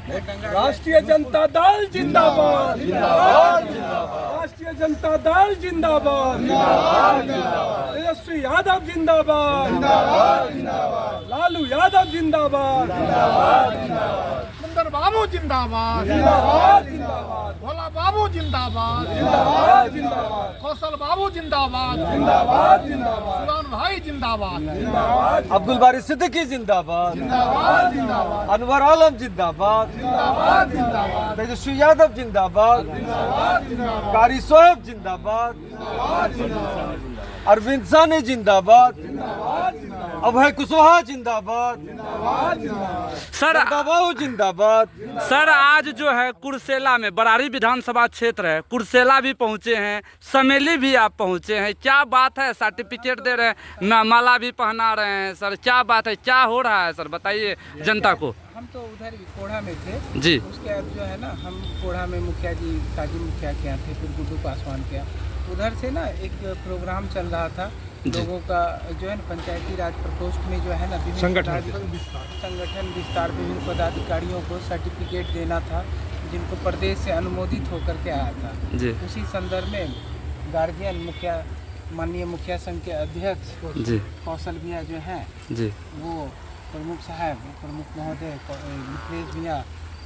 राष्ट्रीय जनता दल जिंदाबाद, राष्ट्रीय जनता दल जिंदाबाद, तेजस्वी यादव जिंदाबाद, लालू यादव जिंदाबाद, सुंदर बाबू जिंदाबाद, भोला बाबू जिंदाबाद, कौशल बाबू जिंदाबाद, सुलान भाई जिंदाबाद, अब्दुल बारी सिद्दीकी जिंदाबाद, अनवर आलम जिंदाबाद, तेजस्वी यादव जिंदाबाद, कारी सोएब जिंदाबाद, अरविंद सानी जिंदाबाद, अभय कुशवाहा जिंदाबाद, सर बाबू जिंदाबाद। सर आज जो है कुर्सेला में बरारी विधानसभा क्षेत्र है, कुर्सेला भी पहुंचे हैं, समेली भी आप पहुंचे हैं, क्या बात है? सर्टिफिकेट दे रहे हैं, माला भी पहना रहे हैं सर, क्या बात है, क्या हो रहा है सर, बताइए जनता को। हम तो उधर कोढ़ा में थे जी। उसके बाद जो है ना हम कोढ़ा में मुखिया जी काजी मुखिया के यहाँ थे, फिर गुड्डू पासवान के यहाँ, उधर से ना एक प्रोग्राम चल रहा था लोगों का जो है ना पंचायती राज प्रकोष्ठ में जो है ना विभिन्न संगठन विस्तार विभिन्न पदाधिकारियों को सर्टिफिकेट देना था जिनको प्रदेश से अनुमोदित होकर के आया था। जी। उसी संदर्भ में गार्जियन मुखिया माननीय मुखिया संघ के अध्यक्ष जी। कौशल भैया जो हैं जी। वो प्रमुख साहब प्रमुख महोदय मित्रेश भैया,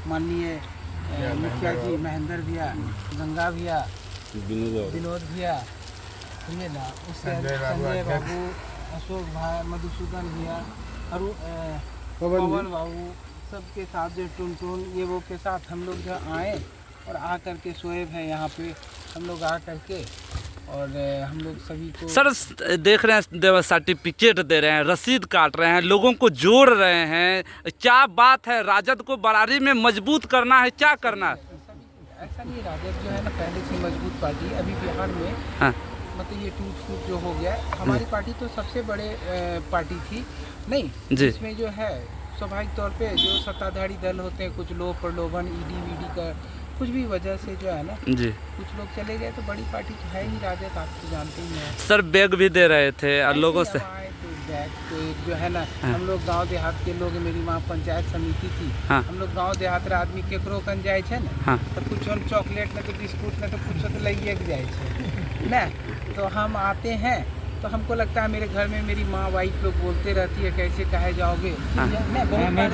माननीय मुखिया जी महेंद्र भैया, गंगा भैया, विनोद भैया, ये ना उससे संजय बाबू, अशोक भाई, मधुसूदन भैया, पवन बाबू, सबके साथ जो टुन ये वो के साथ हम लोग जो आए और आ करके सोएब है यहाँ पे, हम लोग आ करके और हम लोग सभी को सर देख रहे हैं सर्टिफिकेट दे रहे हैं, रसीद काट रहे हैं, लोगों को जोड़ रहे हैं, क्या बात है? राजद को बरारी में मजबूत करना है, क्या करना है? ऐसा नहीं, राजद जो है ना पहले से मजबूत पार्टी, अभी बिहार में हाँ। मतलब ये टूट फूट जो हो गया है, हमारी पार्टी तो सबसे बड़े पार्टी थी नहीं जी। इसमें जो है स्वाभाविक तौर पे जो सत्ताधारी दल होते हैं, कुछ लोग प्रलोभन ईडी वीडी का कुछ भी वजह से जो है ना जी। कुछ लोग चले गए, तो बड़ी पार्टी तो है ही राजद, आप तो जानते ही हैं। सर बैग भी दे रहे थे और लोगों से तो बैग तो एक जो है ना हम लोग गांव देहात के लोग, मेरी वहाँ पंचायत समिति थी, हाँ। हम लोग गांव देहात आदमी केकरो कन जाए छे ना हाँ। तो कुछ चॉकलेट न तो बिस्कुट न तो कुछ तो लइए के जाए छे ना, तो हम आते हैं तो हमको लगता है मेरे घर में मेरी माँ वाइफ लोग बोलते रहती है कैसे कहे जाओगे ना, बहुत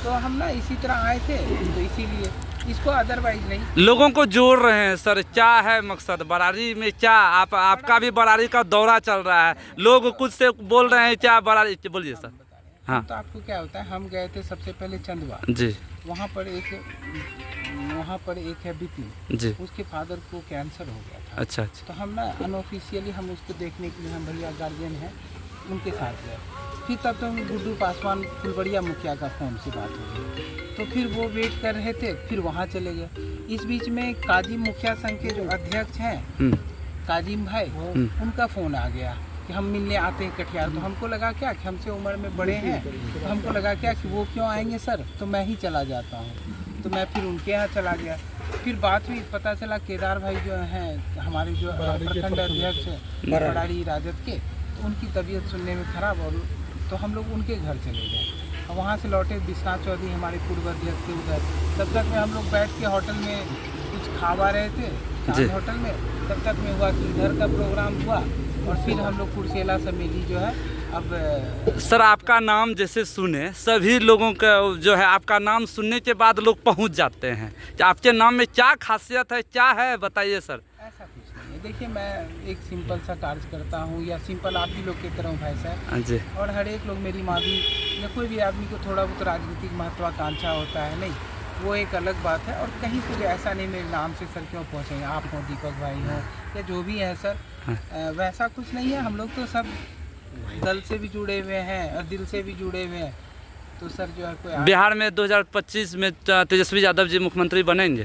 तो हम ना इसी तरह आए थे, तो इसीलिए इसको अदरवाइज नहीं। लोगों को जोड़ रहे हैं सर, क्या है मकसद बरारी में? क्या आपका भी बरारी का दौरा चल रहा है, लोग कुछ से बोल रहे हैं, क्या बरारी, बोलिए सर। हाँ तो आपको क्या होता है, हम गए थे सबसे पहले चंदवा जी। वहाँ पर एक है बिपिन जी। उसके फादर को कैंसर हो गया था। अच्छा अच्छा। तो हम ना अनऑफिशियली हम उसको देखने के लिए, हम भैया गार्जियन हैं उनके साथ गए, फिर तब तो गुड्डू पासवान फुलबड़िया मुखिया का फ़ोन से बात हो गई, तो फिर वो वेट कर रहे थे, फिर वहाँ चले गए। इस बीच में काजिम मुखिया संघ के जो अध्यक्ष हैं काजिम भाई, उनका फ़ोन आ गया कि हम मिलने आते हैं कटिहार, तो हमको लगा क्या कि हमसे उम्र में बड़े हैं, तो हमको लगा क्या कि वो क्यों आएंगे सर, तो मैं ही चला जाता हूँ, तो मैं फिर उनके यहाँ चला गया। फिर बात हुई, पता चला केदार भाई जो हैं हमारे जो प्रखंड अध्यक्ष बरारी राजद के, तो उनकी तबीयत सुनने में खराब, और तो हम लोग उनके घर चले गए और वहाँ से लौटे विश्वनाथ चौधरी हमारे पूर्व अध्यक्ष के उधर, तब तक में हम लोग बैठ के होटल में कुछ खावा रहे थे चांद होटल में, तब तक में हुआ कि इधर का प्रोग्राम हुआ और फिर हम लोग कुर्सेला समेली जो है अब। सर आपका नाम जैसे सुने सभी लोगों का जो है, आपका नाम सुनने के बाद लोग पहुंच जाते हैं, आपके नाम में क्या खासियत है, क्या है बताइए सर। ऐसा कुछ नहीं है, देखिए मैं एक सिंपल सा कार्य करता हूँ, या सिंपल आप ही लोग की तरह हूँ भाई साहब जी। और हर एक लोग मेरी माँ भी या कोई भी आदमी को थोड़ा बहुत राजनीतिक महत्वाकांक्षा होता है, नहीं वो एक अलग बात है, और कहीं कुछ ऐसा नहीं मेरे नाम से सर क्यों पहुँचेंगे, आप हो दीपक भाई हो या जो भी है सर, वैसा कुछ नहीं है। हम लोग तो सब दल से भी जुड़े हुए हैं और दिल से भी जुड़े हुए हैं, तो सर जो है कोई बिहार में 2025 में तेजस्वी यादव जी मुख्यमंत्री बनेंगे,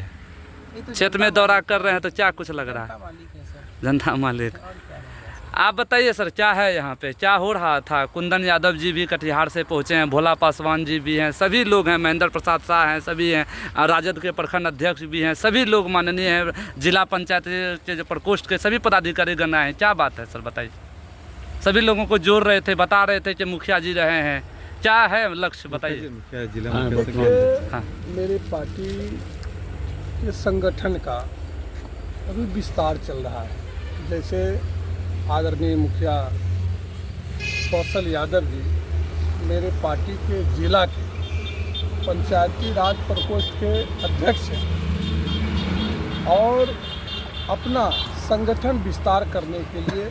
तो क्षेत्र में दौरा कर रहे हैं, तो क्या कुछ लग रहा है? मालिक है सर, जनता मालिक। और क्या है। आप बताइए सर क्या है यहाँ पे, क्या हो रहा था? कुंदन यादव जी भी कटिहार से पहुँचे हैं, भोला पासवान जी भी हैं, सभी लोग हैं, महेंद्र प्रसाद शाह हैं, सभी हैं, राजद के प्रखंड अध्यक्ष भी हैं, सभी लोग माननीय हैं, जिला पंचायत के जो प्रकोष्ठ के सभी पदाधिकारी गण हैं, क्या बात है सर बताइए? सभी लोगों को जोड़ रहे थे, बता रहे थे कि मुखिया जी रहे हैं, क्या है लक्ष्य बताइए। क्या जिला देखिए, हाँ। मेरी पार्टी के संगठन का अभी विस्तार चल रहा है। जैसे आदरणीय मुखिया कौशल यादव जी मेरे पार्टी के जिला के पंचायती राज प्रकोष्ठ के अध्यक्ष हैं और अपना संगठन विस्तार करने के लिए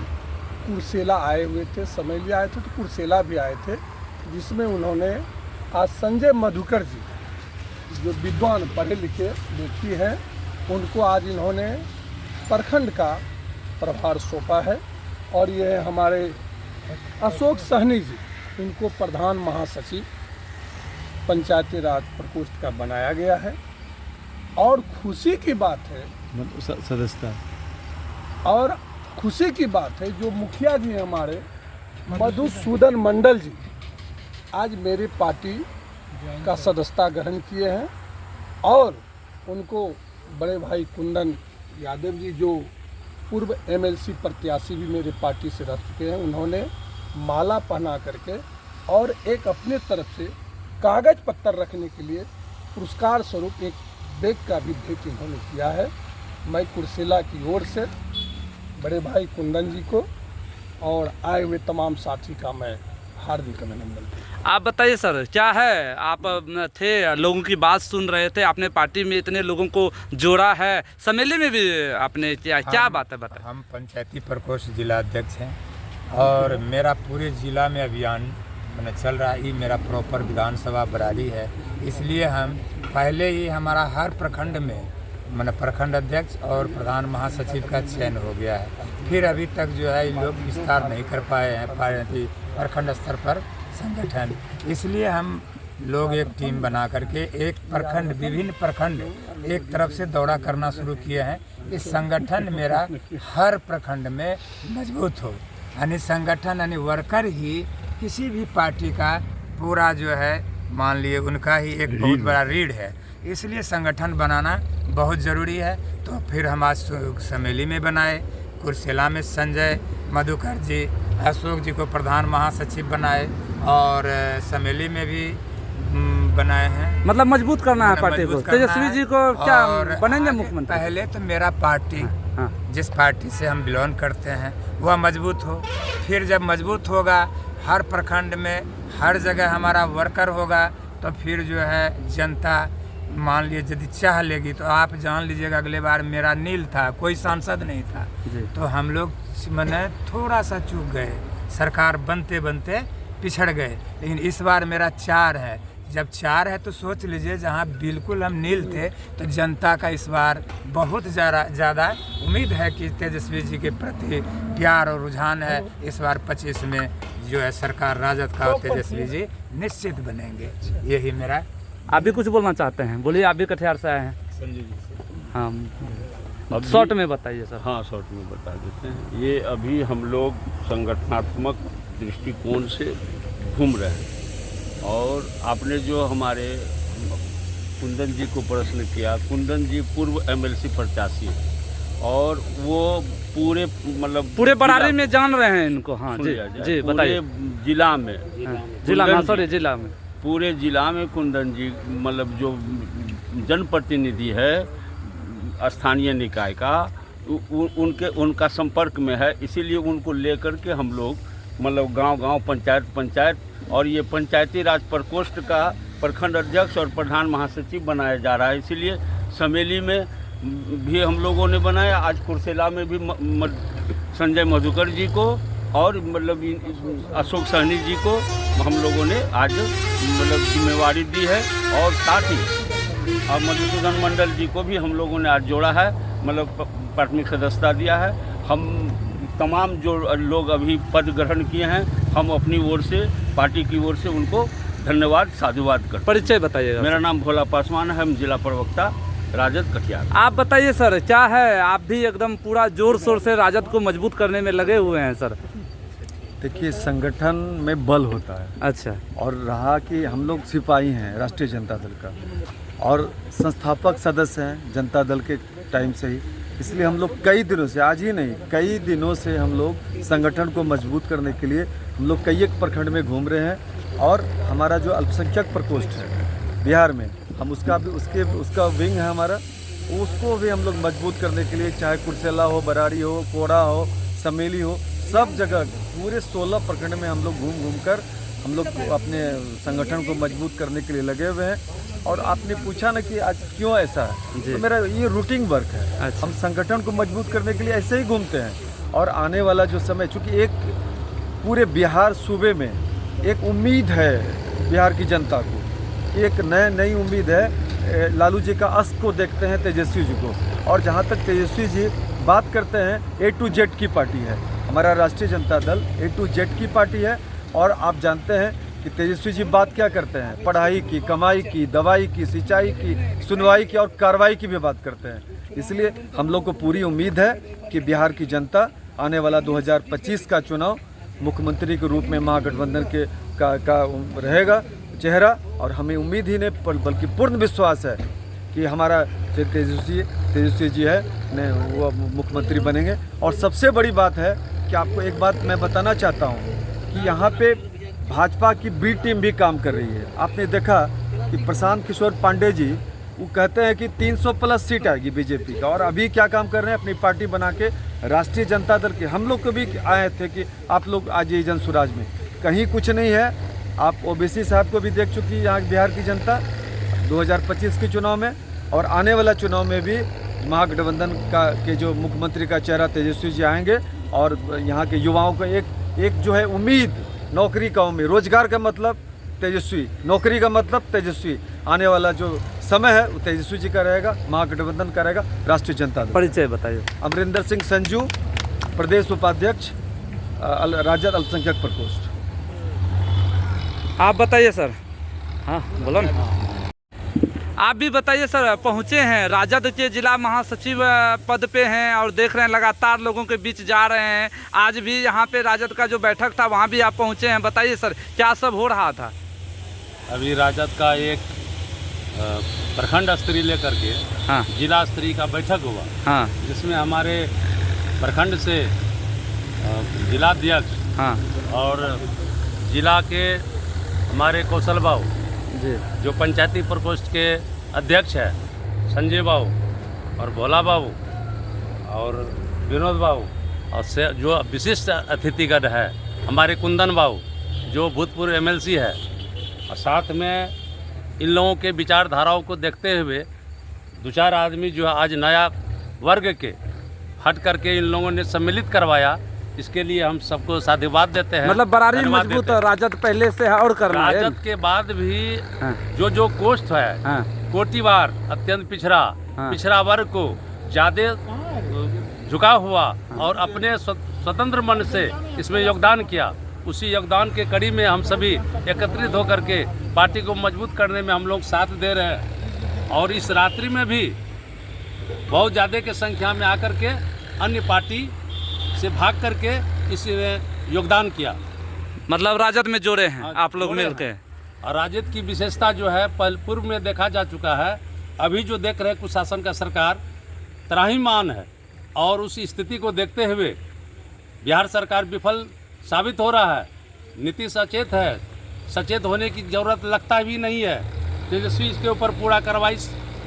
कुर्सेला आए हुए थे, समेली आए थे तो कुर्सेला भी आए थे, जिसमें उन्होंने आज संजय मधुकर जी जो विद्वान पढ़े लिखे व्यक्ति हैं उनको आज इन्होंने प्रखंड का प्रभार सौंपा है और ये हमारे अशोक सहनी जी इनको प्रधान महासचिव पंचायती राज प्रकोष्ठ का बनाया गया है। और खुशी की बात है सदस्यता और खुशी की बात है जो मुखिया जी हमारे मधुसूदन मंडल जी आज मेरी पार्टी का सदस्यता ग्रहण किए हैं और उनको बड़े भाई कुंदन यादव जी जो पूर्व एमएलसी प्रत्याशी भी मेरी पार्टी से रह चुके हैं उन्होंने माला पहना करके और एक अपने तरफ से कागज पत्तर रखने के लिए पुरस्कार स्वरूप एक बैग का भी भेंट इन्होंने किया है। मैं कुर्सेला की ओर से बड़े भाई कुंदन जी को और आए हुए तमाम साथी का मैं हार्दिक अभिनंदन करता हूं। आप बताइए सर, क्या है, आप थे लोगों की बात सुन रहे थे, आपने पार्टी में इतने लोगों को जोड़ा है, समेली में भी आपने क्या बात है बताइए। हम पंचायती प्रकोष्ठ जिला अध्यक्ष हैं और मेरा पूरे जिला में अभियान मैंने चल रहा है। ये मेरा प्रॉपर विधानसभा बरारी है, इसलिए हम पहले ही हमारा हर प्रखंड में मैंने प्रखंड अध्यक्ष और प्रधान महासचिव का चयन हो गया है। फिर अभी तक जो है ये लोग विस्तार नहीं कर पाए हैं प्रखंड स्तर पर संगठन, इसलिए हम लोग एक टीम बना करके एक प्रखंड विभिन्न प्रखंड एक तरफ से दौरा करना शुरू किए हैं। इस संगठन मेरा हर प्रखंड में मजबूत हो, यानी संगठन यानी वर्कर ही किसी भी पार्टी का पूरा जो है मान लिए उनका ही एक बहुत बड़ा रीढ़ है, इसलिए संगठन बनाना बहुत ज़रूरी है। तो फिर हम आज समेली में बनाए, कुर्सेला में संजय मधुकर जी अशोक जी को प्रधान महासचिव बनाए और समेली में भी बनाए हैं। मतलब मजबूत करना है पार्टी को। तेजस्वी जी को क्या बनेंगे मुख्यमंत्री? पहले तो मेरा पार्टी जिस पार्टी से हम बिलोंग करते हैं वह मजबूत हो, फिर जब मजबूत होगा हर प्रखंड में हर जगह हमारा वर्कर होगा तो फिर जो है जनता मान लिए यदि चाह लेगी तो आप जान लीजिएगा अगले बार मेरा नील था, कोई सांसद नहीं था, तो हम लोग मैंने थोड़ा सा चूक गए, सरकार बनते बनते पिछड़ गए, लेकिन इस बार मेरा 4 है। जब 4 है तो सोच लीजिए जहाँ बिल्कुल हम नील थे तो जनता का इस बार बहुत ज़्यादा उम्मीद है कि तेजस्वी जी के प्रति प्यार और रुझान है। इस बार 25 में जो है सरकार राजद का और तेजस्वी जी निश्चित बनेंगे, यही मेरा। आप भी कुछ बोलना चाहते हैं? बोलिए, आप भी कटिहार से आए हैं। संजय जी हाँ, शॉर्ट में बताइए सर। हाँ, शॉर्ट में बता देते हैं। ये अभी हम लोग संगठनात्मक दृष्टिकोण से घूम रहे हैं और आपने जो हमारे कुंदन जी को प्रश्न किया, कुंदन जी पूर्व एमएलसी प्रत्याशी हैं और वो पूरे बरारी में जान रहे हैं इनको। हाँ जी जी बताइए। जिला में जिला में पूरे जिला में कुंदन जी मतलब जो जनप्रतिनिधि है स्थानीय निकाय का उनका संपर्क में है, इसीलिए उनको लेकर के हम लोग मतलब गांव-गांव पंचायत और ये पंचायती राज प्रकोष्ठ का प्रखंड अध्यक्ष और प्रधान महासचिव बनाया जा रहा है। इसीलिए समेली में भी हम लोगों ने बनाया, आज कुर्सेला में भी संजय मधुकर जी को और मतलब अशोक सहनी जी को हम लोगों ने आज मतलब जिम्मेवारी दी है और साथ ही और मधुसूदन मंडल जी को भी हम लोगों ने आज जोड़ा है, मतलब प्राथमिक सदस्यता दिया है। हम तमाम जो लोग अभी पद ग्रहण किए हैं हम अपनी ओर से पार्टी की ओर से उनको धन्यवाद साधुवाद करते हैं। परिचय बताइएगा। मेरा नाम भोला पासवान है, हम जिला प्रवक्ता राजद कटिहार। आप बताइए सर, क्या है, आप भी एकदम पूरा जोर शोर से राजद को मजबूत करने में लगे हुए हैं सर? देखिए, संगठन में बल होता है। अच्छा। और रहा कि हम लोग सिपाही हैं राष्ट्रीय जनता दल का और संस्थापक सदस्य हैं जनता दल के टाइम से ही, इसलिए हम लोग कई दिनों से, आज ही नहीं कई दिनों से हम लोग संगठन को मजबूत करने के लिए हम लोग कई एक प्रखंड में घूम रहे हैं और हमारा जो अल्पसंख्यक प्रकोष्ठ है बिहार में, हम उसका विंग है हमारा, उसको भी हम लोग मजबूत करने के लिए, चाहे कुर्सेला हो, बरारी हो, कोड़ा हो, समेली हो, सब जगह पूरे 16 प्रखंड में हम लोग घूम कर हम लोग अपने संगठन को मजबूत करने के लिए लगे हुए हैं। और आपने पूछा ना कि आज क्यों ऐसा है, तो मेरा ये रूटीन वर्क है। अच्छा। हम संगठन को मजबूत करने के लिए ऐसे ही घूमते हैं। और आने वाला जो समय, चूँकि एक पूरे बिहार सूबे में एक उम्मीद है बिहार की जनता को, कि एक नई उम्मीद है। लालू जी का अस्त को देखते हैं, तेजस्वी जी को, और जहाँ तक तेजस्वी जी बात करते हैं, A to Z की पार्टी है हमारा राष्ट्रीय Janata Dal, A to Z की पार्टी है। और आप जानते हैं कि तेजस्वी जी बात क्या करते हैं, पढ़ाई की, कमाई की, दवाई की, सिंचाई की, सुनवाई की और कार्रवाई की भी बात करते हैं। इसलिए हम लोग को पूरी उम्मीद है कि बिहार की जनता आने वाला 2025 का चुनाव मुख्यमंत्री के रूप में महागठबंधन का रहेगा चेहरा। और हमें उम्मीद ही नहीं बल्कि पूर्ण विश्वास है कि हमारा तेजस्वी जी है वो मुख्यमंत्री बनेंगे। और सबसे बड़ी बात है कि आपको एक बात मैं बताना चाहता हूँ कि यहाँ पे भाजपा की बी टीम भी काम कर रही है। आपने देखा कि प्रशांत किशोर पांडे जी वो कहते हैं कि 300 प्लस सीट आएगी बीजेपी का, और अभी क्या काम कर रहे हैं, अपनी पार्टी बना के राष्ट्रीय जनता दल के हम लोग को भी आए थे कि आप लोग आ जाइए जन स्वराज में, कहीं कुछ नहीं है। आप ओबीसी साहब को भी देख चुकी है यहाँ बिहार की जनता 2025 के चुनाव में, और आने वाला चुनाव में भी महागठबंधन के जो मुख्यमंत्री का चेहरा तेजस्वी जी आएंगे। और यहाँ के युवाओं को एक जो है उम्मीद, नौकरी का उम्मीद, रोजगार का मतलब तेजस्वी, नौकरी का मतलब तेजस्वी, आने वाला जो समय है वो तेजस्वी जी का रहेगा, महागठबंधन का रहेगा, राष्ट्रीय जनता दल। परिचय बताइए। अमरिंदर सिंह संजू, प्रदेश उपाध्यक्ष, राजद अल्पसंख्यक प्रकोष्ठ। आप बताइए सर। हाँ बोलो ना। आप भी बताइए सर, पहुँचे हैं राजद के जिला महासचिव पद पे हैं और देख रहे हैं लगातार लोगों के बीच जा रहे हैं। आज भी यहाँ पे राजद का जो बैठक था वहाँ भी आप पहुँचे हैं, बताइए सर क्या सब हो रहा था। अभी राजद का एक प्रखंड स्तरीय लेकर के हाँ जिला स्तरीय का बैठक हुआ, हाँ जिसमें हमारे प्रखंड से जिलाध्यक्ष हाँ और जिला के हमारे कौशल बाबू जी, जो पंचायती प्रकोष्ठ के अध्यक्ष है, संजय बाबू और भोला बाबू और विनोद बाबू, और जो विशिष्ट अतिथिगण है हमारे कुंदन बाबू जो भूतपूर्व एमएलसी है। और साथ में इन लोगों के विचारधाराओं को देखते हुए 2-4 आदमी जो है आज नया वर्ग के हट करके इन लोगों ने सम्मिलित करवाया। इसके लिए हम सबको साधुवाद देते हैं। मतलब बरारी मजबूत राजद पहले से है और करना है। राजद के बाद भी हाँ। जो कोष्ठ है, हाँ। कोटिवार अत्यंत पिछड़ा, हाँ। पिछड़ा वर्ग को ज़्यादा झुकाव हुआ और अपने स्वतंत्र मन से इसमें योगदान किया। उसी योगदान के कड़ी में हम सभी एकत्रित होकर के पार्टी को मजबूत करने में हम लोग साथ दे रहे हैं। और इस रात्रि में भी बहुत ज़्यादा की संख्या में आकर के अन्य पार्टी से भाग करके इसमें योगदान किया। मतलब राजद में जोड़े हैं आप लोग जोड़े मिलके। हैं। और राजद की विशेषता जो है पूर्व में देखा जा चुका है, अभी जो देख रहे कुशासन का सरकार त्राहीमाम है। और उस स्थिति को देखते हुए बिहार सरकार विफल साबित हो रहा है। नीति सचेत है, सचेत होने की ज़रूरत लगता भी नहीं है। तेजस्वी इसके ऊपर पूरा कार्रवाई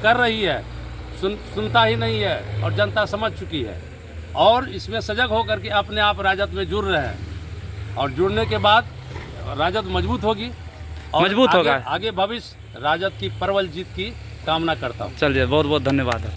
कर रही है, सुनता ही नहीं है और जनता समझ चुकी है। और इसमें सजग होकर के अपने आप राजद में जुड़ रहे हैं और जुड़ने के बाद राजद मजबूत होगी और मजबूत होगा। आगे भविष्य राजद की प्रबल जीत की कामना करता हूँ। चलिए बहुत बहुत धन्यवाद।